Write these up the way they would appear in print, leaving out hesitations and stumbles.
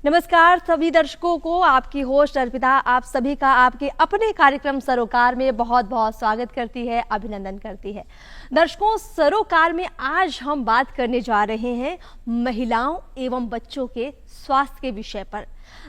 नमस्कार सभी दर्शकों को, आपकी होस्ट अर्पिता आप सभी का आपके अपने कार्यक्रम सरोकार में बहुत बहुत स्वागत करती है, अभिनंदन करती है। दर्शकों, सरोकार में आज हम बात करने जा रहे हैं महिलाओं एवं बच्चों के स्वास्थ्य के विषय पर।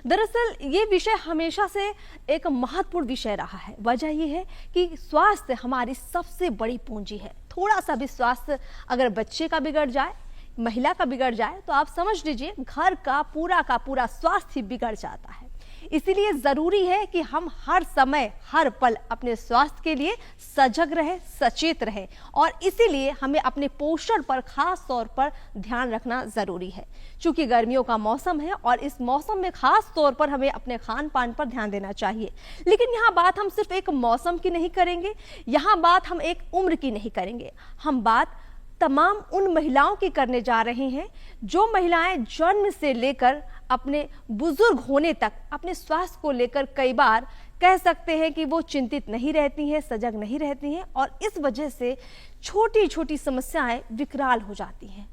दरअसल ये विषय हमेशा से एक महत्वपूर्ण विषय रहा है। वजह यह है कि स्वास्थ्य हमारी सबसे बड़ी पूंजी है। थोड़ा सा भी स्वास्थ्य अगर बच्चे का बिगड़ जाए, महिला का बिगड़ जाए, तो आप समझ लीजिए घर का पूरा स्वास्थ्य बिगड़ जाता है। इसीलिए जरूरी है कि हम हर समय हर पल अपने स्वास्थ्य के लिए सजग रहें, सचेत रहें, और इसीलिए हमें अपने पोषण पर खास तौर पर ध्यान रखना जरूरी है। क्योंकि गर्मियों का मौसम है और इस मौसम में खास तौर पर हमें अपने खान पान पर ध्यान देना चाहिए। लेकिन यहाँ बात हम सिर्फ एक मौसम की नहीं करेंगे, यहाँ बात हम एक उम्र की नहीं करेंगे, हम बात तमाम उन महिलाओं की करने जा रहे हैं जो महिलाएं जन्म से लेकर अपने बुजुर्ग होने तक अपने स्वास्थ्य को लेकर कई बार कह सकते हैं कि वो चिंतित नहीं रहती हैं, सजग नहीं रहती हैं, और इस वजह से छोटी छोटी समस्याएं विकराल हो जाती हैं।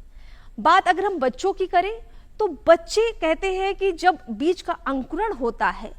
बात अगर हम बच्चों की करें तो बच्चे कहते हैं कि जब बीज का अंकुरण होता है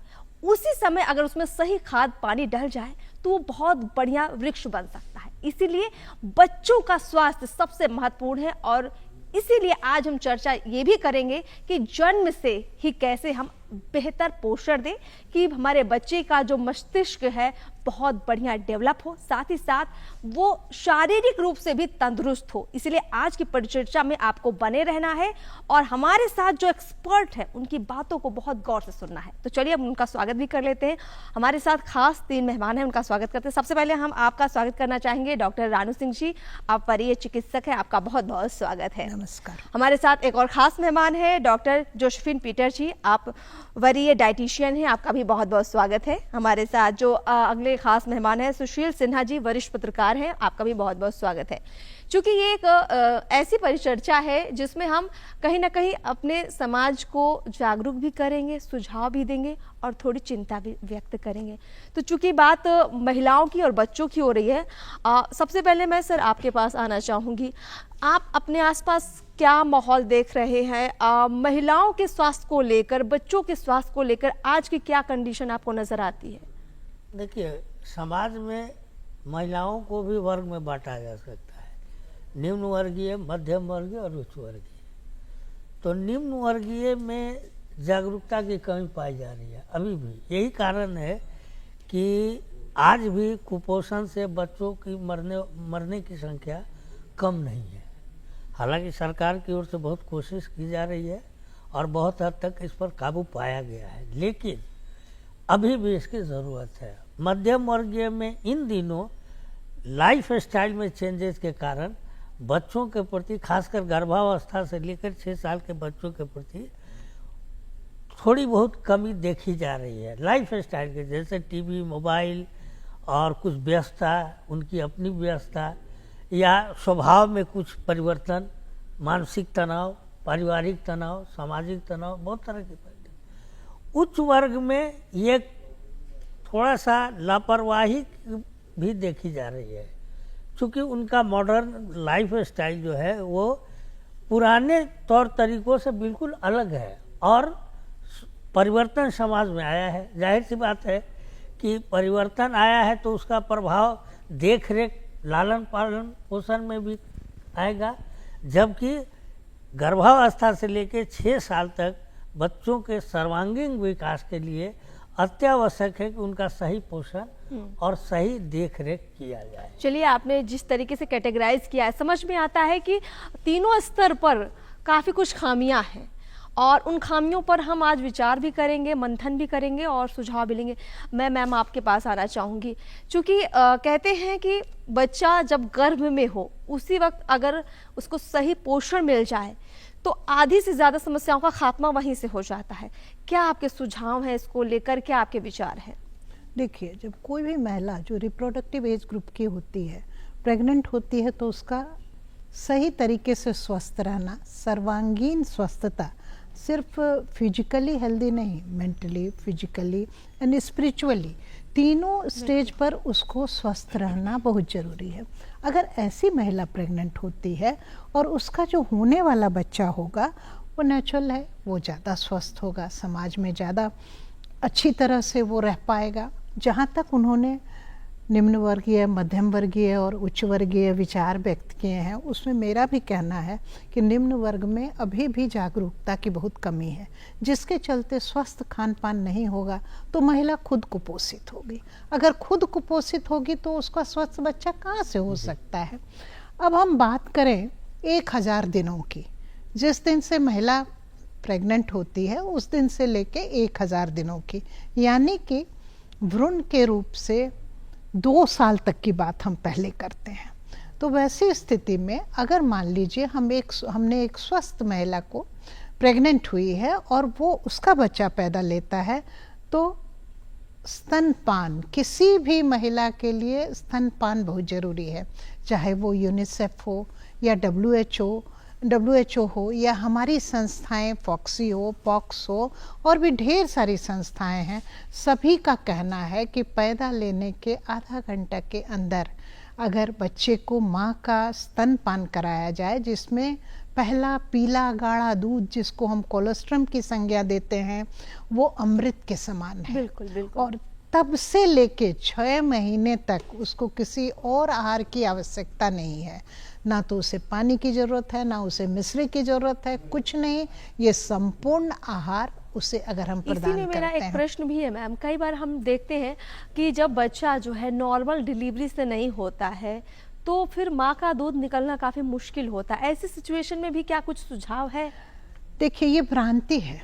उसी समय अगर उसमें सही खाद पानी डल जाए तो वो बहुत बढ़िया वृक्ष बन सकता है। इसीलिए बच्चों का स्वास्थ्य सबसे महत्वपूर्ण है, और इसीलिए आज हम चर्चा ये भी करेंगे कि जन्म से ही कैसे हम बेहतर पोषण दें कि हमारे बच्चे का जो मस्तिष्क है बहुत बढ़िया डेवलप हो, साथ ही साथ वो शारीरिक रूप से भी तंदुरुस्त हो। इसलिए आज की परिचर्चा में आपको बने रहना है और हमारे साथ जो एक्सपर्ट है उनकी बातों को बहुत गौर से सुनना है। तो चलिए हम उनका स्वागत भी कर लेते हैं। हमारे साथ खास 3 मेहमान हैं, उनका स्वागत करते हैं। सबसे पहले हम आपका स्वागत करना चाहेंगे डॉक्टर रानू सिंह जी, आप वरीय चिकित्सक हैं, आपका बहुत बहुत स्वागत है। नमस्कार। हमारे साथ एक और खास मेहमान है डॉक्टर जोसेफिन पीटर जी, आप वरीय डाइटिशियन हैं, आपका भी बहुत बहुत स्वागत है। हमारे साथ जो अगले खास मेहमान है सुशील सिन्हा जी, वरिष्ठ पत्रकार हैं, आपका भी बहुत बहुत स्वागत है। क्योंकि ये एक ऐसी परिचर्चा है जिसमें हम कहीं ना कहीं अपने समाज को जागरूक भी करेंगे, सुझाव भी देंगे और थोड़ी चिंता भी व्यक्त करेंगे। तो चूंकि बात महिलाओं की और बच्चों की हो रही है, सबसे पहले मैं सर आपके पास आना चाहूँगी। आप अपने आसपास क्या माहौल देख रहे हैं महिलाओं के स्वास्थ्य को लेकर, बच्चों के स्वास्थ्य को लेकर आज की क्या कंडीशन आपको नजर आती है? देखिए, समाज में महिलाओं को भी वर्ग में बांटा जा सकता है, निम्न वर्गीय, मध्यम वर्गीय और उच्च वर्गीय। तो निम्न वर्गीय में जागरूकता की कमी पाई जा रही है अभी भी। यही कारण है कि आज भी कुपोषण से बच्चों की मरने की संख्या कम नहीं है। हालांकि सरकार की ओर से बहुत कोशिश की जा रही है और बहुत हद तक इस पर काबू पाया गया है, लेकिन अभी भी इसकी ज़रूरत है। मध्यम वर्गीय में इन दिनों लाइफ स्टाइल में चेंजेस के कारण बच्चों के प्रति, खासकर गर्भावस्था से लेकर 6 साल के बच्चों के प्रति थोड़ी बहुत कमी देखी जा रही है लाइफ स्टाइल के, जैसे टीवी, मोबाइल और कुछ व्यस्तता, उनकी अपनी व्यस्तता या स्वभाव में कुछ परिवर्तन, मानसिक तनाव, पारिवारिक तनाव, सामाजिक तनाव, बहुत तरह की परिवर्तन। उच्च वर्ग में ये थोड़ा सा लापरवाही भी देखी जा रही है, क्योंकि उनका मॉडर्न लाइफ स्टाइल जो है वो पुराने तौर तरीकों से बिल्कुल अलग है और परिवर्तन समाज में आया है। जाहिर सी बात है कि परिवर्तन आया है तो उसका प्रभाव देख रेख, लालन पालन पोषण में भी आएगा, जबकि गर्भावस्था से लेकर 6 साल तक बच्चों के सर्वांगीण विकास के लिए अत्यावश्यक है कि उनका सही पोषण और सही देखरेख किया जाए। चलिए, आपने जिस तरीके से कैटेगराइज किया है समझ में आता है कि तीनों स्तर पर काफ़ी कुछ खामियां हैं और उन खामियों पर हम आज विचार भी करेंगे, मंथन भी करेंगे और सुझाव भी लेंगे। मैं मैम आपके पास आना चाहूँगी, क्योंकि कहते हैं कि बच्चा जब गर्भ में हो उसी वक्त अगर उसको सही पोषण मिल जाए तो आधी से ज़्यादा समस्याओं का खात्मा वहीं से हो जाता है। क्या आपके सुझाव हैं इसको लेकर, क्या आपके विचार हैं? देखिए, जब कोई भी महिला जो रिप्रोडक्टिव एज ग्रुप की होती है, प्रेग्नेंट होती है, तो उसका सही तरीके से स्वस्थ रहना, सर्वांगीण स्वस्थता, सिर्फ फिजिकली हेल्दी नहीं, मेंटली, फिजिकली एंड स्पिरिचुअली, तीनों स्टेज पर उसको स्वस्थ रहना बहुत ज़रूरी है। अगर ऐसी महिला प्रेग्नेंट होती है और उसका जो होने वाला बच्चा होगा वो नेचुरल है, वो ज़्यादा स्वस्थ होगा, समाज में ज़्यादा अच्छी तरह से वो रह पाएगा। जहाँ तक उन्होंने निम्न वर्गीय, मध्यम वर्गीय और उच्च वर्गीय विचार व्यक्त किए हैं, उसमें मेरा भी कहना है कि निम्न वर्ग में अभी भी जागरूकता की बहुत कमी है, जिसके चलते स्वस्थ खान पान नहीं होगा तो महिला खुद कुपोषित होगी। अगर खुद कुपोषित होगी तो उसका स्वस्थ बच्चा कहाँ से हो सकता है। अब हम बात करें 1000 दिनों की, जिस दिन से महिला प्रेग्नेंट होती है उस दिन से लेके 1000 दिनों की, यानी कि भ्रूण के रूप से 2 साल तक की बात हम पहले करते हैं। तो वैसी स्थिति में अगर मान लीजिए हमने एक स्वस्थ महिला को प्रेग्नेंट हुई है और वो उसका बच्चा पैदा लेता है, तो स्तनपान, किसी भी महिला के लिए स्तनपान बहुत ज़रूरी है, चाहे वो यूनिसेफ हो या WHO हो या हमारी संस्थाएं फॉक्सी हो, पॉक्स हो और भी ढेर सारी संस्थाएं हैं। सभी का कहना है कि पैदा लेने के आधा घंटा के अंदर अगर बच्चे को माँ का स्तनपान कराया जाए, जिसमें पहला पीला गाढ़ा दूध, जिसको हम कोलोस्ट्रम की संज्ञा देते हैं, वो अमृत के समान है। बिल्कुल बिल्कुल। और तब से लेके 6 महीने तक उसको किसी और आहार की आवश्यकता नहीं है, ना तो उसे पानी की ज़रूरत है, ना उसे मिश्री की ज़रूरत है, कुछ नहीं। ये संपूर्ण आहार उसे अगर हम प्रदान करते हैं। इसी में मेरा एक प्रश्न भी है मैम, कई बार हम देखते हैं कि जब बच्चा जो है नॉर्मल डिलीवरी से नहीं होता है तो फिर माँ का दूध निकलना काफ़ी मुश्किल होता है। ऐसी सिचुएशन में भी क्या कुछ सुझाव है? देखिए, ये भ्रांति है।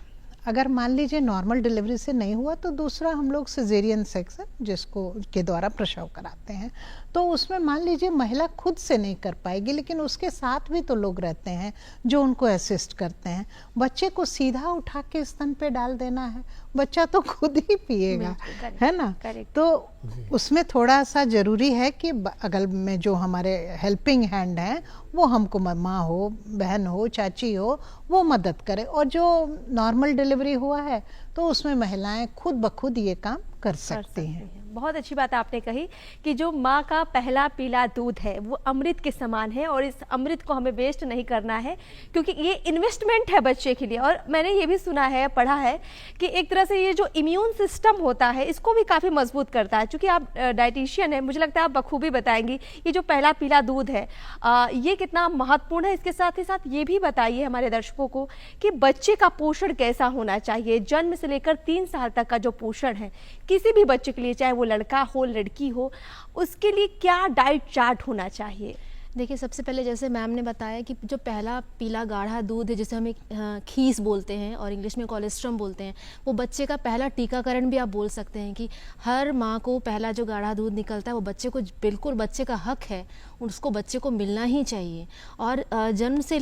अगर मान लीजिए नॉर्मल डिलीवरी से नहीं हुआ तो दूसरा हम लोग सिजेरियन सेक्शन जिसको के द्वारा प्रसव कराते हैं, तो उसमें मान लीजिए महिला खुद से नहीं कर पाएगी, लेकिन उसके साथ भी तो लोग रहते हैं जो उनको असिस्ट करते हैं। बच्चे को सीधा उठा के स्तन पे डाल देना है, बच्चा तो खुद ही पिएगा, है ना। तो उसमें थोड़ा सा ज़रूरी है कि अगल में जो हमारे हेल्पिंग हैंड हैं वो हमको, माँ हो, बहन हो, चाची हो, वो मदद करे। और जो नॉर्मल डिलीवरी हुआ है तो उसमें महिलाएं खुद ब खुद ये काम कर सकती हैं। बहुत अच्छी बात आपने कही कि जो माँ का पहला पीला दूध है वो अमृत के समान है और इस अमृत को हमें वेस्ट नहीं करना है, क्योंकि ये इन्वेस्टमेंट है बच्चे के लिए। और मैंने ये भी सुना है, पढ़ा है कि एक तरह से ये जो इम्यून सिस्टम होता है इसको भी काफ़ी मजबूत करता है। चूँकि आप डाइटिशियन है, मुझे लगता है आप बखूबी बताएंगी ये जो पहला पीला दूध है ये कितना महत्वपूर्ण है। इसके साथ ही साथ ये भी बताइए हमारे दर्शकों को कि बच्चे का पोषण कैसा होना चाहिए। जन्म से लेकर 3 साल तक का जो पोषण है किसी भी बच्चे के लिए, चाहे वो लड़का हो लड़की हो, उसके लिए क्या डाइट चार्ट होना चाहिए? देखिए, सबसे पहले जैसे मैम ने बताया कि जो पहला पीला गाढ़ा दूध है, जिसे हम खीस बोलते हैं और इंग्लिश में कोलेस्ट्रम बोलते हैं, वो बच्चे का पहला टीकाकरण भी आप बोल सकते हैं कि हर माँ को पहला जो गाढ़ा दूध निकलता है वो बच्चे को बिल्कुल, बच्चे का हक है, उसको बच्चे को मिलना ही चाहिए। और जन्म से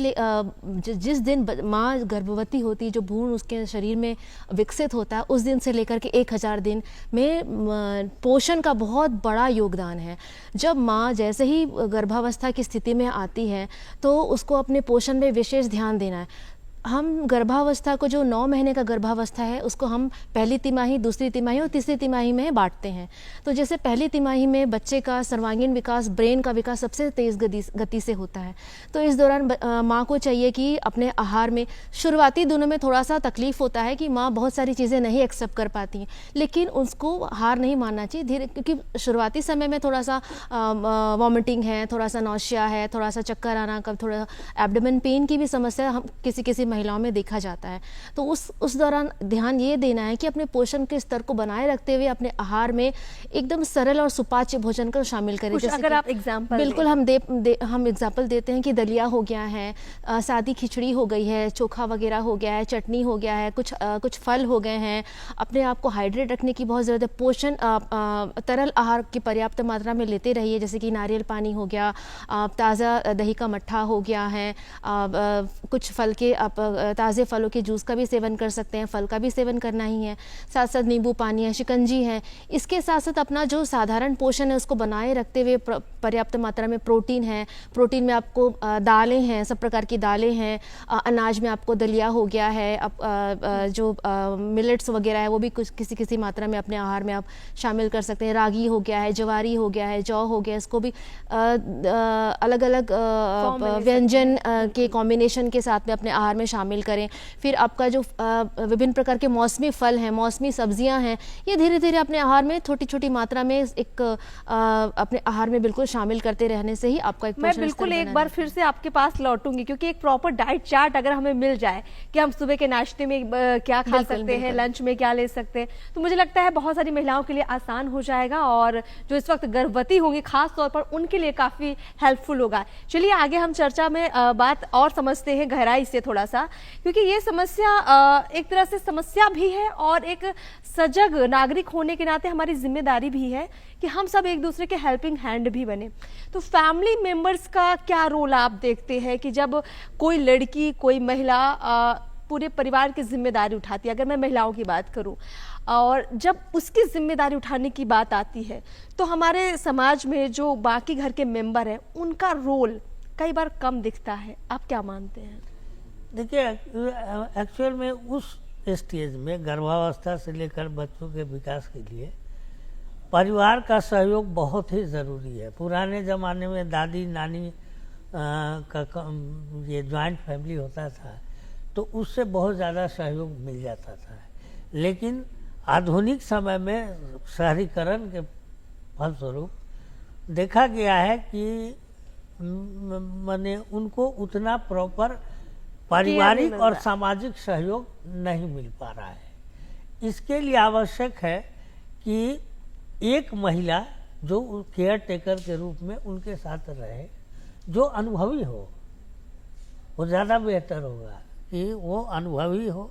जिस दिन माँ गर्भवती होती है, जो भ्रूण उसके शरीर में विकसित होता है, उस दिन से लेकर के 1000 दिन में पोषण का बहुत बड़ा योगदान है। जब माँ जैसे ही गर्भावस्था की स्थिति में आती है तो उसको अपने पोषण में विशेष ध्यान देना है। हम गर्भावस्था को, जो 9 महीने का गर्भावस्था है, उसको हम पहली तिमाही, दूसरी तिमाही और तीसरी तिमाही में बांटते हैं। तो जैसे पहली तिमाही में बच्चे का सर्वांगीण विकास, ब्रेन का विकास सबसे तेज़ गति से होता है। तो इस दौरान माँ को चाहिए कि अपने आहार में, शुरुआती दिनों में थोड़ा सा तकलीफ होता है कि माँ बहुत सारी चीज़ें नहीं एक्सेप्ट कर पाती हैं, लेकिन उसको हार नहीं मानना चाहिए धीरे, क्योंकि शुरुआती समय में थोड़ा सा वॉमिटिंग है, थोड़ा सा नौशिया है, थोड़ा सा चक्कर आना, कब थोड़ा एब्डोमेन पेन की भी समस्या हम किसी महिलाओं में देखा जाता है। तो उस दौरान ध्यान ये देना है कि अपने पोषण के स्तर को बनाए रखते हुए अपने आहार में एकदम सरल और सुपाच्य भोजन को शामिल करें। जैसे अगर आप एग्जाम्पल बिल्कुल हम एग्जाम्पल देते हैं कि दलिया हो गया है, सादी खिचड़ी हो गई है, चोखा वगैरह हो गया है, चटनी हो गया है, कुछ फल हो गए हैं। अपने आप को हाइड्रेट रखने की बहुत ज़रूरत है। पोषण तरल आहार की पर्याप्त मात्रा में लेते रहिए, जैसे कि नारियल पानी हो गया, ताज़ा दही का मट्ठा हो गया है, कुछ फल के ताज़े फलों के जूस का भी सेवन कर सकते हैं, फल का भी सेवन करना ही है। साथ साथ नींबू पानी है, शिकंजी है। इसके साथ साथ अपना जो साधारण पोषण है उसको बनाए रखते हुए पर्याप्त मात्रा में प्रोटीन है। प्रोटीन में आपको दालें हैं, सब प्रकार की दालें हैं। अनाज में आपको दलिया हो गया है, जो मिलेट्स वगैरह है वो भी कुछ किसी मात्रा में अपने आहार में आप शामिल कर सकते हैं। रागी हो गया है, जवारी हो गया है, जौ हो गया, इसको भी अलग अलग व्यंजन के कॉम्बिनेशन के साथ में अपने आहार में शामिल करें। फिर आपका जो विभिन्न प्रकार के मौसमी फल हैं, मौसमी सब्जियां हैं, ये धीरे धीरे अपने आहार में छोटी छोटी मात्रा में एक अपने आहार में बिल्कुल शामिल करते रहने से ही आपका एक मैं पोषण बिल्कुल स्तर एक बना बार रहता फिर से आपके पास लौटूंगी, क्योंकि एक प्रॉपर डाइट चार्ट अगर हमें मिल जाए कि हम सुबह के नाश्ते में क्या खा बिल्कुल, सकते हैं, बिल्कुल। लंच में क्या ले सकते हैं, तो मुझे लगता है बहुत सारी महिलाओं के लिए आसान हो जाएगा और जो इस वक्त गर्भवती होंगी खास तौर पर उनके लिए काफी हेल्पफुल होगा। चलिए आगे हम चर्चा में बात और समझते हैं गहराई से थोड़ा सा, क्योंकि ये समस्या एक तरह से समस्या भी है और एक सजग नागरिक होने के नाते हमारी जिम्मेदारी भी है कि हम सब एक दूसरे के हेल्पिंग हैंड भी बने। तो फैमिली मेंबर्स का क्या रोल आप देखते हैं कि जब कोई लड़की, कोई महिला पूरे परिवार की जिम्मेदारी उठाती है, अगर मैं महिलाओं की बात करूं, और जब उसकी जिम्मेदारी उठाने की बात आती है तो हमारे समाज में जो बाकी घर के मेंबर हैं उनका रोल कई बार कम दिखता है। आप क्या मानते हैं? देखिए, एक्चुअल में उस स्टेज में गर्भावस्था से लेकर बच्चों के विकास के लिए परिवार का सहयोग बहुत ही ज़रूरी है। पुराने ज़माने में दादी नानी ये जॉइंट फैमिली होता था तो उससे बहुत ज़्यादा सहयोग मिल जाता था, लेकिन आधुनिक समय में शहरीकरण के फलस्वरूप देखा गया है कि माने उनको उतना प्रॉपर पारिवारिक और सामाजिक सहयोग नहीं मिल पा रहा है। इसके लिए आवश्यक है कि एक महिला जो केयर टेकर के रूप में उनके साथ रहे, जो अनुभवी हो, वो ज़्यादा बेहतर होगा कि वो अनुभवी हो,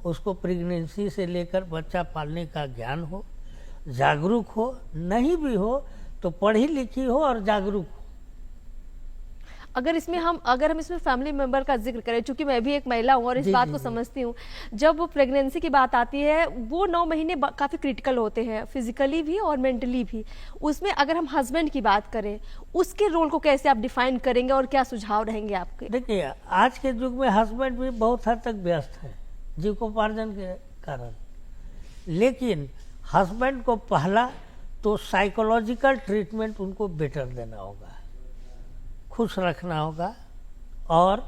उसको प्रेगनेंसी से लेकर बच्चा पालने का ज्ञान हो, जागरूक हो, नहीं भी हो तो पढ़ी लिखी हो और जागरूक हो। अगर हम इसमें फैमिली मेंबर का जिक्र करें, चूंकि मैं भी एक महिला हूं और इस बात को समझती हूं, जब प्रेगनेंसी की बात आती है वो 9 महीने काफी क्रिटिकल होते हैं, फिजिकली भी और मेंटली भी। उसमें अगर हम हस्बैंड की बात करें, उसके रोल को कैसे आप डिफाइन करेंगे और क्या सुझाव रहेंगे आपके? देखिए, आज के युग में हस्बैंड भी बहुत हद तक व्यस्त है जीविकोपार्जन के कारण, लेकिन हस्बैंड को पहला तो साइकोलॉजिकल ट्रीटमेंट उनको बेटर देना होगा, खुश रखना होगा। और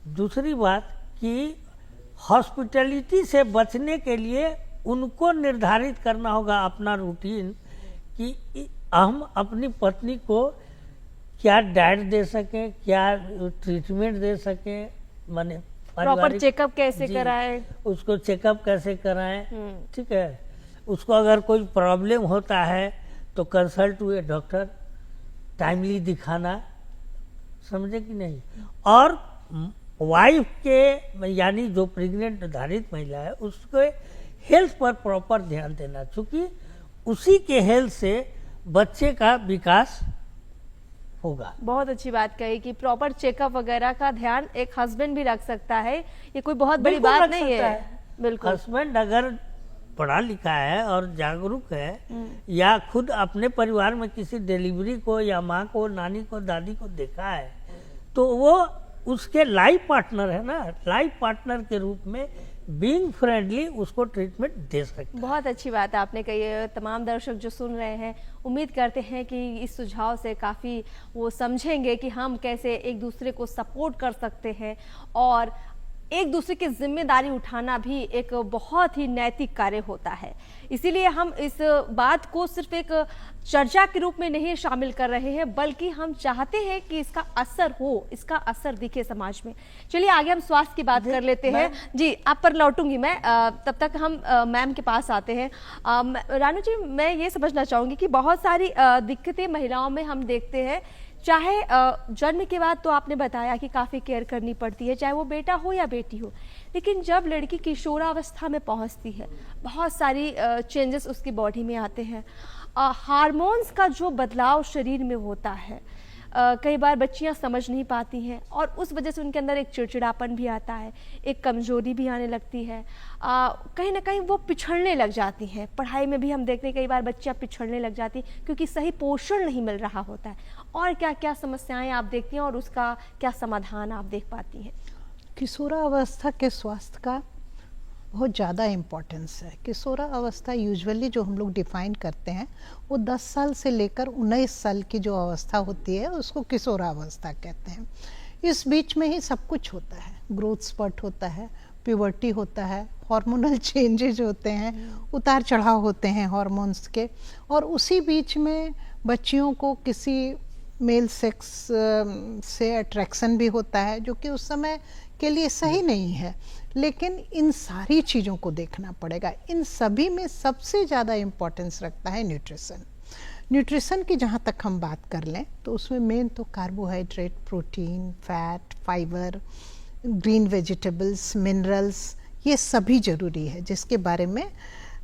दूसरी बात कि हॉस्पिटैलिटी से बचने के लिए उनको निर्धारित करना होगा अपना रूटीन कि हम अपनी पत्नी को क्या डाइट दे सकें, क्या ट्रीटमेंट दे सकें, माने प्रॉपर चेकअप कैसे कराएं, उसको चेकअप कैसे कराएं, ठीक है। उसको अगर कोई प्रॉब्लम होता है तो कंसल्ट हुए डॉक्टर, टाइमली दिखाना, समझे कि नहीं। और वाइफ के यानी जो प्रेग्नेंट निर्धारित महिला है उसके हेल्थ पर प्रॉपर ध्यान देना, क्योंकि उसी के हेल्थ से बच्चे का विकास होगा। बहुत अच्छी बात कही कि प्रॉपर चेकअप वगैरह का ध्यान एक हस्बैंड भी रख सकता है, ये कोई बहुत बड़ी बात नहीं है। बिल्कुल, हस्बैंड अगर पढ़ा लिखा है और जागरूक है या खुद अपने परिवार में किसी डिलीवरी को या माँ को, नानी को, दादी को देखा है तो वो उसके लाइफ पार्टनर है ना, लाइफ पार्टनर के रूप में बीइंग फ्रेंडली उसको ट्रीटमेंट दे सकते हैं। बहुत अच्छी बात आपने कही है। तमाम दर्शक जो सुन रहे हैं उम्मीद करते हैं कि इस सुझाव से काफ़ी वो समझेंगे कि हम कैसे एक दूसरे को सपोर्ट कर सकते हैं और एक दूसरे की जिम्मेदारी उठाना भी एक बहुत ही नैतिक कार्य होता है। इसीलिए हम इस बात को सिर्फ एक चर्चा के रूप में नहीं शामिल कर रहे हैं, बल्कि हम चाहते हैं कि इसका असर हो, इसका असर दिखे समाज में। चलिए आगे हम स्वास्थ्य की बात कर लेते हैं। जी, आप पर लौटूंगी मैं, तब तक हम मैम के पास आते हैं। रानू जी, मैं ये समझना चाहूंगी कि बहुत सारी दिक्कतें महिलाओं में हम देखते हैं, चाहे जन्म के बाद तो आपने बताया कि काफ़ी केयर करनी पड़ती है, चाहे वो बेटा हो या बेटी हो, लेकिन जब लड़की किशोरावस्था में पहुंचती है बहुत सारी चेंजेस उसकी बॉडी में आते हैं। हार्मोन्स का जो बदलाव शरीर में होता है, कई बार बच्चियां समझ नहीं पाती हैं और उस वजह से उनके अंदर एक चिड़चिड़ापन भी आता है, एक कमजोरी भी आने लगती है, कहीं ना कहीं वो पिछड़ने लग जाती हैं। पढ़ाई में भी हम देखते हैं कई बार बच्चियां पिछड़ने लग जाती हैं क्योंकि सही पोषण नहीं मिल रहा होता है। और क्या क्या समस्याएं आप देखती हैं और उसका क्या समाधान आप देख पाती हैं? किशोरावस्था के स्वास्थ्य का बहुत ज़्यादा इम्पोर्टेंस है। किशोरावस्था यूजुअली जो हम लोग डिफाइन करते हैं वो 10 साल से लेकर 19 साल की जो अवस्था होती है उसको किशोरावस्था कहते हैं। इस बीच में ही सब कुछ होता है, ग्रोथ स्पर्ट होता है, प्यूबर्टी होता है, हार्मोनल चेंजेज होते हैं, उतार चढ़ाव होते हैं हार्मोन्स के, और उसी बीच में बच्चियों को किसी मेल सेक्स से अट्रैक्शन भी होता है, जो कि उस समय के लिए सही नहीं है। लेकिन इन सारी चीज़ों को देखना पड़ेगा। इन सभी में सबसे ज़्यादा इम्पोर्टेंस रखता है न्यूट्रिशन। न्यूट्रिशन की जहाँ तक हम बात कर लें तो उसमें मेन तो carbohydrate, protein, fat, fibre, green vegetables, minerals, ये सभी ज़रूरी है, जिसके बारे में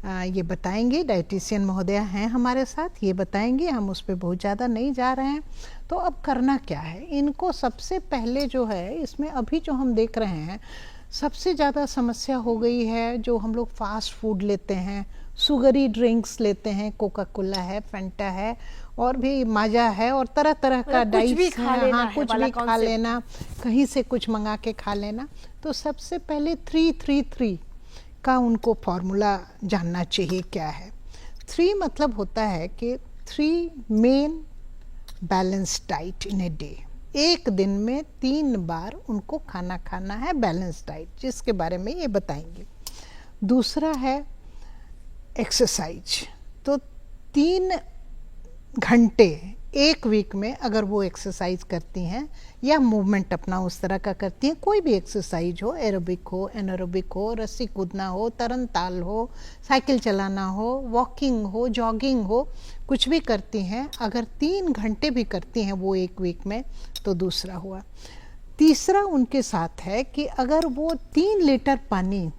ये बताएंगे डाइटिशियन महोदया हैं हमारे साथ, ये बताएंगे। हम उस पर बहुत ज़्यादा नहीं जा रहे हैं। तो अब करना क्या है इनको? सबसे पहले जो है इसमें अभी जो हम देख रहे हैं सबसे ज़्यादा समस्या हो गई है, जो हम लोग फास्ट फूड लेते हैं, शुगरी ड्रिंक्स लेते हैं, कोका कोला है, फैंटा है, और भी माजा है, और तरह तरह का डाइट्स है, हाँ कुछ भी खा लेना, कहीं से कुछ मंगा के खा लेना। तो सबसे पहले 3-3-3 का उनको फॉर्मूला जानना चाहिए क्या है। 3 मतलब होता है कि 3 main balance diet in a day. एक दिन में 3 बार उनको खाना खाना है बैलेंस डाइट, जिसके बारे में ये बताएंगे। दूसरा है एक्सरसाइज। तो 3 घंटे एक वीक में अगर वो एक्सरसाइज करती हैं या मूवमेंट अपना उस तरह का करती हैं, कोई भी एक्सरसाइज हो, एरोबिक हो, एनारोबिक हो, रस्सी कूदना हो, तरन ताल हो, साइकिल चलाना हो, वॉकिंग हो, जॉगिंग हो, कुछ भी करती हैं, अगर 3 घंटे भी करती हैं वो एक वीक में, तो दूसरा हुआ। तीसरा उनके साथ है कि अगर वो 3 लीटर पानी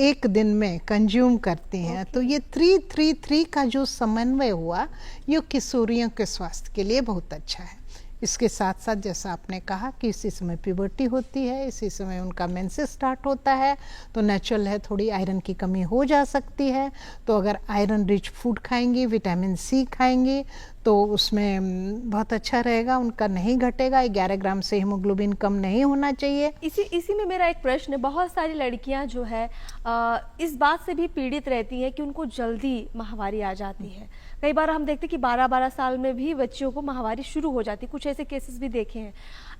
एक दिन में कंज्यूम करती हैं, तो ये 3-3-3 का जो समन्वय हुआ, ये किशोरियों के स्वास्थ्य के लिए बहुत अच्छा है। इसके साथ साथ जैसा आपने कहा कि इसी समय प्यूबर्टी होती है, इसी समय उनका मेंसेस स्टार्ट होता है, तो नेचुरल है थोड़ी आयरन की कमी हो जा सकती है। तो अगर आयरन रिच फूड खाएंगी, विटामिन सी खाएंगी, तो उसमें बहुत अच्छा रहेगा, उनका नहीं घटेगा। 11 ग्राम से हीमोग्लोबिन कम नहीं होना चाहिए। इसी में मेरा एक प्रश्न है, बहुत सारी लड़कियां जो है इस बात से भी पीड़ित रहती हैं कि उनको जल्दी माहवारी आ जाती है। कई बार हम देखते हैं कि 12-12 साल में भी बच्चियों को माहवारी शुरू हो जाती है, कुछ ऐसे केसेस भी देखे हैं।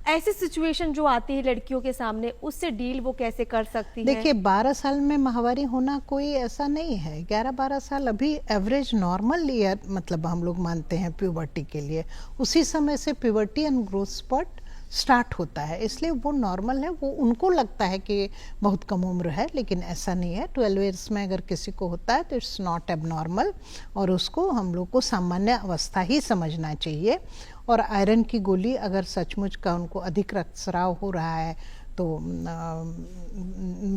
ऐसी सिचुएशन जो आती है लड़कियों के सामने, उससे डील वो कैसे कर सकती है? देखिए 12 साल में माहवारी होना कोई ऐसा नहीं है। 11-12 साल अभी एवरेज नॉर्मल ईयर मतलब हम लोग मानते हैं प्यूबर्टी के लिए। उसी समय से puberty and growth spot start होता है, इसलिए वो नॉर्मल है। वो उनको लगता है कि बहुत कम उम्र है, लेकिन ऐसा नहीं है। 12 ईयर्स में अगर किसी को होता है तो इट्स नॉट एबनॉर्मल, और उसको हम लोग को सामान्य अवस्था ही समझना चाहिए। और आयरन की गोली अगर सचमुच का उनको अधिक रक्तस्राव हो रहा है तो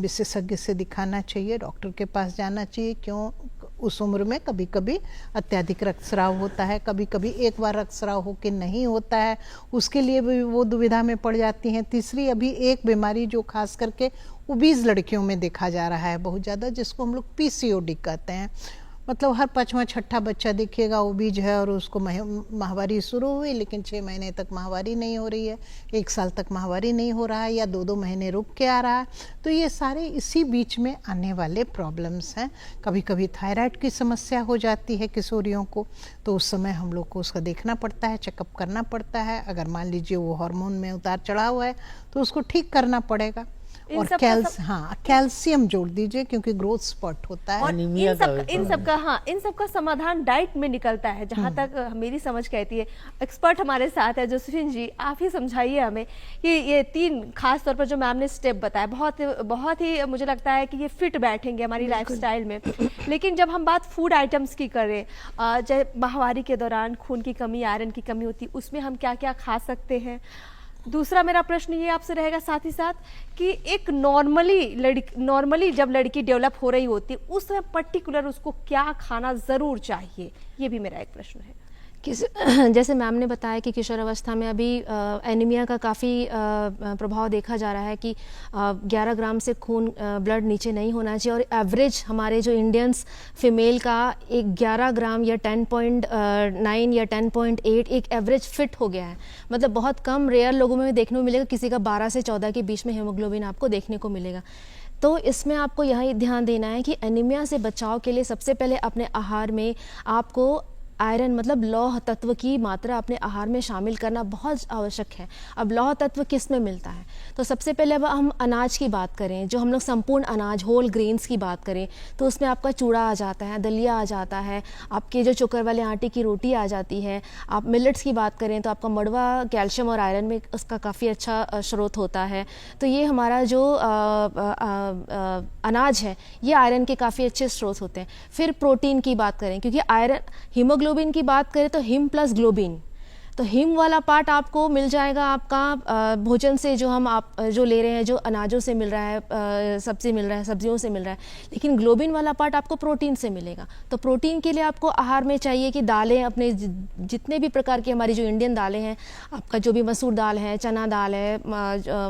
विशेषज्ञ से दिखाना चाहिए, डॉक्टर के पास जाना चाहिए। क्यों? उस उम्र में कभी कभी अत्यधिक रक्तस्राव होता है, कभी कभी एक बार रक्तस्राव होकर नहीं होता है, उसके लिए भी वो दुविधा में पड़ जाती हैं। तीसरी अभी एक बीमारी जो खास करके ओबीज लड़कियों में देखा जा रहा है बहुत ज़्यादा, जिसको हम लोग पीसीओडी कहते हैं। मतलब हर 5वां-6ठा बच्चा देखिएगा ओबीज है और उसको माहवारी शुरू हुई, लेकिन 6 महीने तक माहवारी नहीं हो रही है, 1 साल तक माहवारी नहीं हो रहा है, या 2-2 महीने रुक के आ रहा है। तो ये सारे इसी बीच में आने वाले प्रॉब्लम्स हैं। कभी कभी थायराइड की समस्या हो जाती है किशोरियों को, तो उस समय हम लोग को उसका देखना पड़ता है, चेकअप करना पड़ता है। अगर मान लीजिए वो हार्मोन में उतार चढ़ाव है तो उसको ठीक करना पड़ेगा। और कैल्शियम जोड़ दीजिए, क्योंकि ग्रोथ स्पॉट होता है। और इन सब का समाधान डाइट में निकलता है, जहाँ तक मेरी समझ कहती है। एक्सपर्ट हमारे साथ है जोसेफिन जी, आप ही समझाइए हमें कि ये 3 खास तौर पर जो मैम ने स्टेप बताया, बहुत ही मुझे लगता है कि ये फिट बैठेंगे हमारी लाइफस्टाइल में। लेकिन जब हम बात फूड आइटम्स की करें, जब माहवारी के दौरान खून की कमी, आयरन की कमी होती है, उसमें हम क्या क्या खा सकते हैं? दूसरा मेरा प्रश्न ये आपसे रहेगा साथ ही साथ कि एक नॉर्मली जब लड़की डेवलप हो रही होती है, उस समय पर्टिकुलर उसको क्या खाना ज़रूर चाहिए, ये भी मेरा एक प्रश्न है। जैसे मैम ने बताया कि किशोर अवस्था में अभी एनीमिया का काफ़ी प्रभाव देखा जा रहा है कि 11 ग्राम से खून ब्लड नीचे नहीं होना चाहिए, और एवरेज हमारे जो इंडियंस फीमेल का एक 11 ग्राम या 10.9 या 10.8 एक एवरेज फिट हो गया है। मतलब बहुत कम रेयर लोगों में देखने को मिलेगा किसी का 12 से 14 के बीच में हीमोग्लोबिन आपको देखने को मिलेगा। तो इसमें आपको यही ध्यान देना है कि एनीमिया से बचाव के लिए सबसे पहले अपने आहार में आपको आयरन मतलब लौह तत्व की मात्रा अपने आहार में शामिल करना बहुत आवश्यक है। अब लौह तत्व किस में मिलता है? तो सबसे पहले अब हम अनाज की बात करें, जो हम लोग संपूर्ण अनाज होल ग्रेन्स की बात करें तो उसमें आपका चूड़ा आ जाता है, दलिया आ जाता है, आपके जो चोकर वाले आटे की रोटी आ जाती है। आप मिलेट्स की बात करें तो आपका मड़वा कैल्शियम और आयरन में उसका काफ़ी अच्छा स्रोत होता है। तो ये हमारा जो अनाज है ये आयरन के काफ़ी अच्छे स्रोत होते हैं। फिर प्रोटीन की बात करें, क्योंकि आयरन हीमोग्लोबिन की बात करें तो हिम प्लस ग्लोबिन, तो हिम वाला पार्ट आपको मिल जाएगा आपका भोजन से, जो हम आप जो ले रहे हैं, जो अनाजों से मिल रहा है, सब्जी मिल रहा है, सब्जियों से मिल रहा है। लेकिन ग्लोबिन वाला पार्ट आपको प्रोटीन से मिलेगा। तो प्रोटीन के लिए आपको आहार में चाहिए कि दालें, अपने जितने भी प्रकार की हमारी जो इंडियन दालें हैं, आपका जो भी मसूर दाल है, चना दाल है,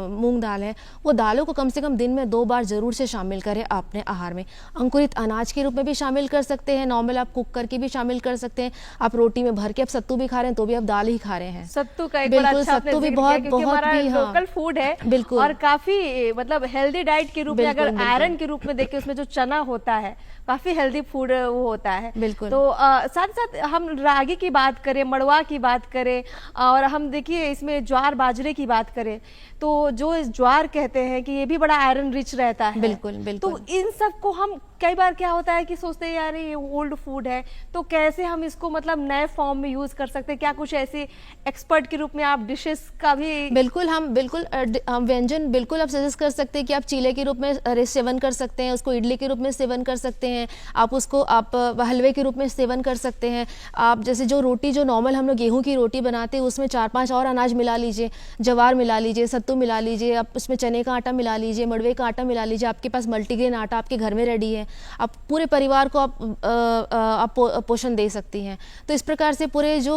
मूंग दाल है, वो दालों को कम से कम दिन में 2 बार ज़रूर से शामिल करें अपने आहार में। अंकुरित अनाज के रूप में भी शामिल कर सकते हैं, नॉर्मल आप कुक करके भी शामिल कर सकते हैं। आप रोटी में भर के आप सत्तू भी खा रहे हैं तो भी आप दाल ही खा रहे हैं। सत्तू का एक बड़ा अच्छा आपने सत्तू भी जिक्र किया, बहुत क्योंकि बहुत हमारा भी, हाँ, लोकल फूड है बिल्कुल, और काफी मतलब हेल्दी डाइट के रूप में बिल्कुल, अगर आयरन के रूप में देखें, उसमें जो चना होता है काफी हेल्दी फूड वो होता है। बिल्कुल। तो साथ साथ हम रागी की बात करें, मड़वा की बात करें, और हम देखिए इसमें ज्वार बाजरे की बात करें तो जो ज्वार कहते हैं कि ये भी बड़ा आयरन रिच रहता है। बिल्कुल बिल्कुल। तो इन सब को हम कई बार क्या होता है कि सोचते हैं यार ये ओल्ड फूड है, तो कैसे हम इसको मतलब नए फॉर्म में यूज कर सकते हैं? क्या कुछ ऐसे एक्सपर्ट के रूप में आप डिशेस का भी बिल्कुल, हम बिल्कुल व्यंजन बिल्कुल आप सजेस्ट कर सकते हैं कि आप चीले के रूप में सेवन कर सकते हैं, उसको इडली के रूप में सेवन कर सकते हैं, आप उसको आप हलवे के रूप में सेवन कर सकते हैं। आप जैसे जो रोटी, जो नॉर्मल हम लोग गेहूं की रोटी बनाते हैं, उसमें 4-5 और अनाज मिला लीजिए, जवार मिला लीजिए, सत्तू मिला लीजिए, आप उसमें चने का आटा मिला लीजिए, मड़वे का आटा मिला लीजिए, आपके पास मल्टीग्रेन आटा आपके घर में रेडी है, आप पूरे परिवार को आप पोषण दे सकती हैं। तो इस प्रकार से पूरे जो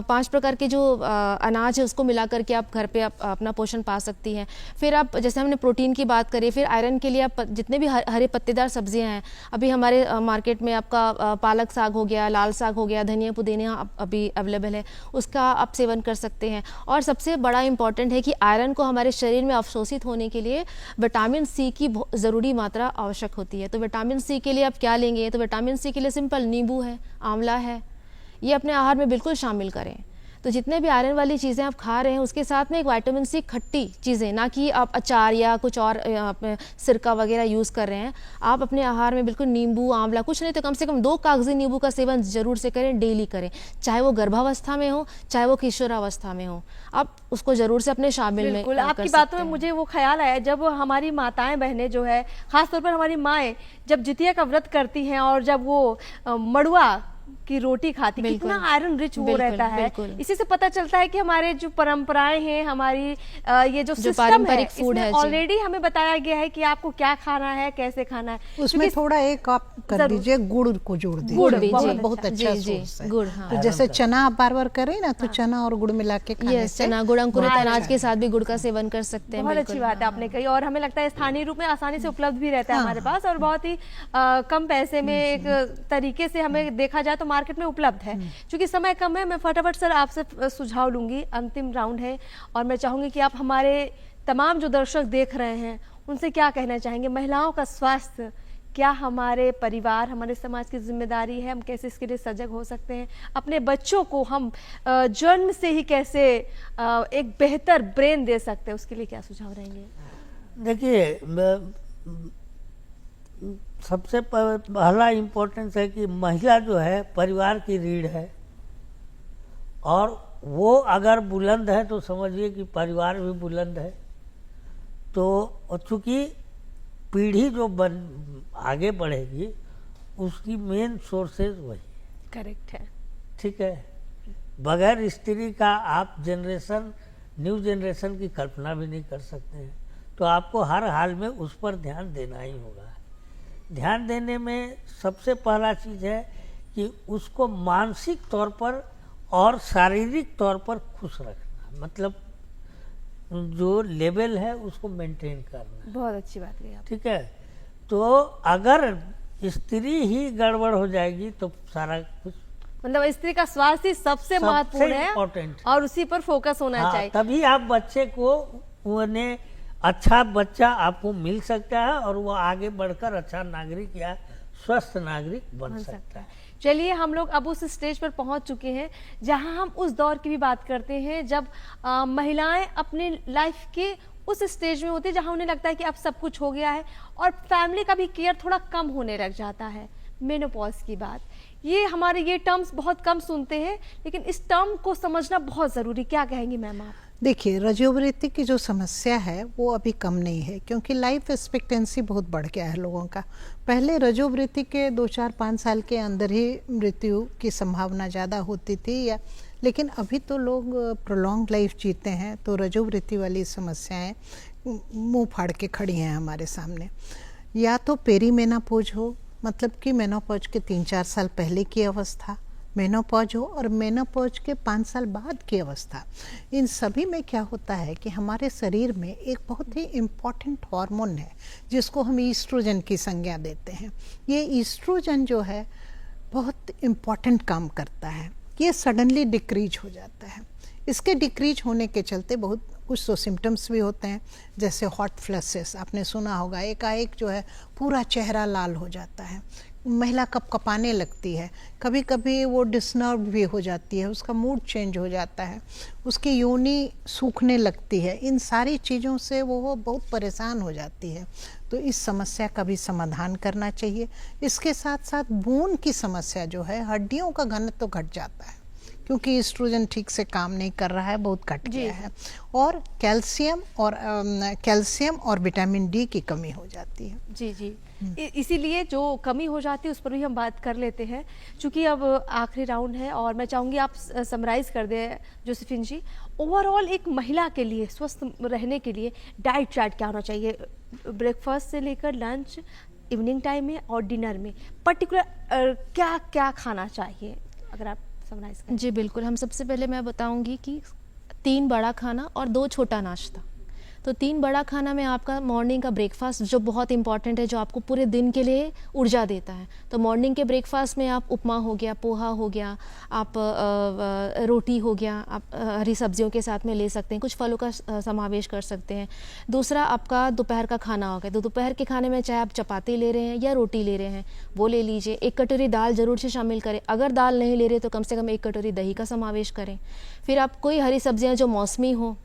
5 प्रकार के जो अनाज है उसको मिला करके आप घर पे आप अपना पोषण पा सकती हैं। फिर आप जैसे हमने प्रोटीन की बात करी, फिर आयरन के लिए आप जितने भी हरे पत्तेदार सब्जियां हैं, अभी हमारे मार्केट में आपका पालक साग हो गया, लाल साग हो गया, धनिया पुदीना अभी अवेलेबल है, उसका आप सेवन कर सकते हैं। और सबसे बड़ा इंपॉर्टेंट है कि आयरन को हमारे शरीर में अवशोषित होने के लिए विटामिन सी की ज़रूरी मात्रा आवश्यक होती है। तो विटामिन सी के लिए आप क्या लेंगे? तो विटामिन सी के लिए सिंपल नींबू है, आंवला है, ये अपने आहार में बिल्कुल शामिल करें। तो जितने भी आयरन वाली चीज़ें आप खा रहे हैं उसके साथ में एक विटामिन सी खट्टी चीज़ें, ना कि आप अचार या कुछ और सिरका वगैरह यूज़ कर रहे हैं, आप अपने आहार में बिल्कुल नींबू, आंवला, कुछ नहीं तो कम से कम 2 कागजी नींबू का सेवन जरूर से करें, डेली करें, चाहे वो गर्भावस्था में हो, चाहे वो किशोरावस्था में हो, आप उसको जरूर से अपने शामिल में बिल्कुल। आपकी बातों में मुझे वो ख्याल आया, जब हमारी माताएं बहनें जो है, खासतौर पर हमारी माएँ जब जितिया का व्रत करती हैं और जब वो मड़ुआ की रोटी खाती, कितना आयरन रिच वो रहता है। इसी से पता चलता है कि हमारे जो परंपराएं हैं, हमारी ये जो सिस्टम है, फूड है, ऑलरेडी हमें बताया गया है कि आपको क्या खाना है, कैसे खाना है। उसमें थोड़ा एक आप कर दीजिए, गुड़ को जोड़ दीजिए, गुड़ बहुत अच्छा सोर्स है। गुड़, तो जैसे चना आप बार-बार करें ना, तो चना और गुड़ मिला के खाने से चना, गुड़, अंकुरित अनाज के साथ भी गुड़ का सेवन कर सकते हैं। बहुत अच्छी बात है आपने कही, और हमें लगता है स्थानीय रूप में आसानी से उपलब्ध भी रहता है हमारे पास, और बहुत ही कम पैसे में एक तरीके से हमें देखा जाए तो मार्केट में उपलब्ध है। क्योंकि समय कम है, मैं फटाफट सर आपसे सुझाव लूंगी, अंतिम राउंड है, और मैं चाहूंगी कि आप हमारे तमाम जो दर्शक देख रहे हैं उनसे क्या कहना चाहेंगे? महिलाओं का स्वास्थ्य क्या हमारे परिवार, हमारे समाज की जिम्मेदारी है? हम कैसे इसके लिए सजग हो सकते हैं? अपने बच्चों को हम जन्म से ही कैसे एक बेहतर ब्रेन दे सकते हैं? उसके लिए क्या सुझाव रहेंगे? देखिए, सबसे पहला इम्पोर्टेंस है कि महिला जो है परिवार की रीढ़ है, और वो अगर बुलंद है तो समझिए कि परिवार भी बुलंद है। तो चूँकि पीढ़ी जो आगे बढ़ेगी उसकी मेन सोर्सेज वही है। करेक्ट है, ठीक है। बगैर स्त्री का आप न्यू जनरेशन की कल्पना भी नहीं कर सकते हैं। तो आपको हर हाल में उस पर ध्यान देना ही होगा। ध्यान देने में सबसे पहला चीज़ है कि उसको मानसिक तौर पर और शारीरिक तौर पर खुश रखना, मतलब जो लेवल है उसको मेंटेन करना। बहुत अच्छी बात कही आप। ठीक है। तो अगर स्त्री ही गड़बड़ हो जाएगी तो सारा कुछ, मतलब स्त्री का स्वास्थ्य सबसे महत्वपूर्ण है, इम्पोर्टेंट, और उसी पर फोकस होना चाहिए। तभी आप बच्चे को उन्हें अच्छा बच्चा आपको मिल सकता है और वो आगे बढ़कर अच्छा नागरिक या स्वस्थ नागरिक बन सकता है। चलिए हम लोग अब उस स्टेज पर पहुंच चुके हैं जहां हम उस दौर की भी बात करते हैं जब महिलाएं अपने लाइफ के उस स्टेज में होती है जहां उन्हें लगता है कि अब सब कुछ हो गया है और फैमिली का भी केयर थोड़ा कम होने लग जाता है। मेनोपॉज की बात, ये हमारे ये टर्म्स बहुत कम सुनते हैं, लेकिन इस टर्म को समझना बहुत ज़रूरी। क्या कहेंगी मैम आप? देखिए, रजोवृत्ति की जो समस्या है वो अभी कम नहीं है, क्योंकि लाइफ एक्सपेक्टेंसी बहुत बढ़ गया है लोगों का। पहले रजोवृत्ति के 2-4-5 साल के अंदर ही मृत्यु की संभावना ज़्यादा होती थी, लेकिन अभी तो लोग प्रोलॉन्ग लाइफ जीते हैं, तो रजोवृत्ति वाली समस्याएं मुंह फाड़ के खड़ी हैं हमारे सामने। या तो पेरीमेनोपॉज हो, मतलब कि मेनोपॉज के 3-4 साल पहले की अवस्था, मेनोपॉज हो, और मेनोपॉज के 5 साल बाद की अवस्था। इन सभी में क्या होता है कि हमारे शरीर में एक बहुत ही इम्पॉर्टेंट हार्मोन है जिसको हम ईस्ट्रोजन की संज्ञा देते हैं। ये ईस्ट्रोजन जो है बहुत इम्पॉर्टेंट काम करता है, ये सडनली डिक्रीज हो जाता है। इसके डिक्रीज होने के चलते बहुत कुछ तो सिम्टम्स भी होते हैं, जैसे हॉट फ्लैशेस आपने सुना होगा, एकाएक जो है पूरा चेहरा लाल हो जाता है, महिला कपकपाने लगती है, कभी कभी वो डिसनर्व भी हो जाती है, उसका मूड चेंज हो जाता है, उसकी योनि सूखने लगती है। इन सारी चीज़ों से वो बहुत परेशान हो जाती है। तो इस समस्या का भी समाधान करना चाहिए। इसके साथ साथ बोन की समस्या जो है, हड्डियों का घनत्व तो घट जाता है क्योंकि ईस्ट्रोजन ठीक से काम नहीं कर रहा है, बहुत घट गया है, और कैल्शियम और विटामिन डी की कमी हो जाती है। जी जी, इसीलिए जो कमी हो जाती है उस पर भी हम बात कर लेते हैं, क्योंकि अब आखिरी राउंड है और मैं चाहूँगी आप समराइज कर दें जोसेफिन जी। ओवरऑल एक महिला के लिए स्वस्थ रहने के लिए डाइट चार्ट क्या होना चाहिए, ब्रेकफास्ट से लेकर लंच, इवनिंग टाइम में और डिनर में पर्टिकुलर क्या क्या खाना चाहिए, अगर आप समराइज करें? जी बिल्कुल, हम सबसे पहले मैं बताऊंगी कि 3 बड़ा खाना और 2 छोटा नाश्ता। तो 3 बड़ा खाना में आपका मॉर्निंग का ब्रेकफास्ट जो बहुत इंपॉर्टेंट है, जो आपको पूरे दिन के लिए ऊर्जा देता है। तो मॉर्निंग के ब्रेकफास्ट में आप उपमा हो गया, पोहा हो गया, आप रोटी हो गया, आप हरी सब्जियों के साथ में ले सकते हैं, कुछ फलों का समावेश कर सकते हैं। दूसरा आपका दोपहर का खाना हो गया, तो दोपहर के खाने में चाहे आप चपाती ले रहे हैं या रोटी ले रहे हैं वो ले लीजिए। 1 कटोरी दाल जरूर से शामिल करें, अगर दाल नहीं ले रहे तो कम से कम 1 कटोरी दही का समावेश करें। फिर आप कोई हरी सब्जियाँ जो मौसमी हो,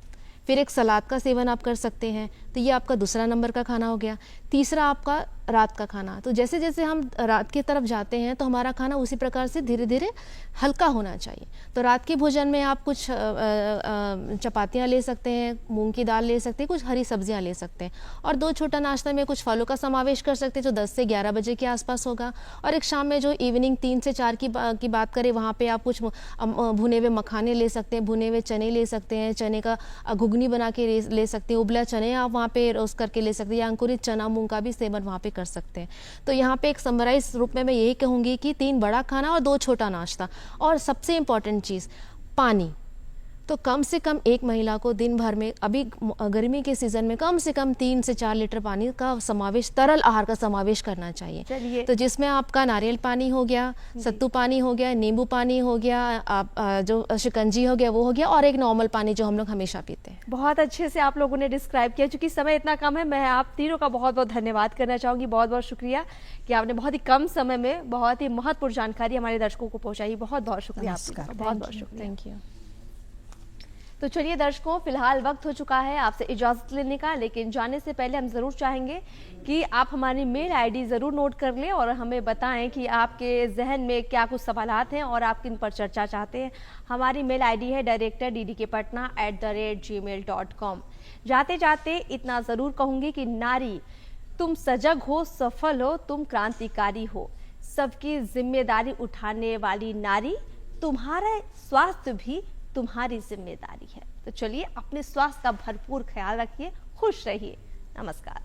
फिर एक सलाद का सेवन आप कर सकते हैं। तो ये आपका दूसरा नंबर का खाना हो गया। तीसरा आपका रात का खाना। तो जैसे जैसे हम रात की तरफ जाते हैं तो हमारा खाना उसी प्रकार से धीरे धीरे हल्का होना चाहिए। तो रात के भोजन में आप कुछ चपातियाँ ले सकते हैं, मूंग की दाल ले सकते हैं, कुछ हरी सब्जियाँ ले सकते हैं, और 2 छोटा नाश्ता में कुछ फलों का समावेश कर सकते हैं जो 10 से 11 बजे के आसपास होगा। और एक शाम में जो इवनिंग 3 से 4 की बात करें, वहाँ पे आप कुछ भुने हुए मखाने ले सकते हैं, भुने हुए चने ले सकते हैं, चने का घुगनी बना के ले सकते हैं, उबला चने आप वहाँ पे रोस्ट करके ले सकते हैं, या अंकुरित चना मूंग का भी सेवन वहाँ पे कर सकते हैं। तो यहाँ पे एक समराइज रूप में मैं यही कहूँगी कि 3 बड़ा खाना और 2 छोटा नाश्ता, और सबसे इम्पॉर्टेंट चीज़ पानी। तो कम से कम एक महिला को दिन भर में, अभी गर्मी के सीज़न में, कम से कम 3 से 4 लीटर पानी का समावेश, तरल आहार का समावेश करना चाहिए। तो जिसमें आपका नारियल पानी हो गया, सत्तू पानी हो गया, नींबू पानी हो गया, आप जो शिकंजी हो गया वो हो गया, और एक नॉर्मल पानी जो हम लोग हमेशा पीते हैं। बहुत अच्छे से आप लोगों ने डिस्क्राइब किया। चूंकि समय इतना कम है, मैं आप तीनों का बहुत बहुत धन्यवाद करना चाहूँगी। बहुत बहुत शुक्रिया कि आपने बहुत ही कम समय में बहुत ही महत्वपूर्ण जानकारी हमारे दर्शकों को पहुँचाई। बहुत बहुत शुक्रिया आपका, बहुत बहुत शुक्रिया। Thank you. तो चलिए दर्शकों, फिलहाल वक्त हो चुका है आपसे इजाज़त लेने का, लेकिन जाने से पहले हम ज़रूर चाहेंगे कि आप हमारी मेल आईडी ज़रूर नोट कर लें और हमें बताएं कि आपके जहन में क्या कुछ सवालात हैं और आप किन पर चर्चा चाहते हैं। हमारी मेल आईडी है director.ddkpatna@gmail.com। जाते जाते इतना ज़रूर कहूँगी कि नारी, तुम सजग हो, सफल हो, तुम क्रांतिकारी हो, सबकी जिम्मेदारी उठाने वाली नारी, तुम्हारा स्वास्थ्य भी तुम्हारी जिम्मेदारी है। तो चलिए अपने स्वास्थ्य का भरपूर ख्याल रखिए, खुश रहिए। नमस्कार।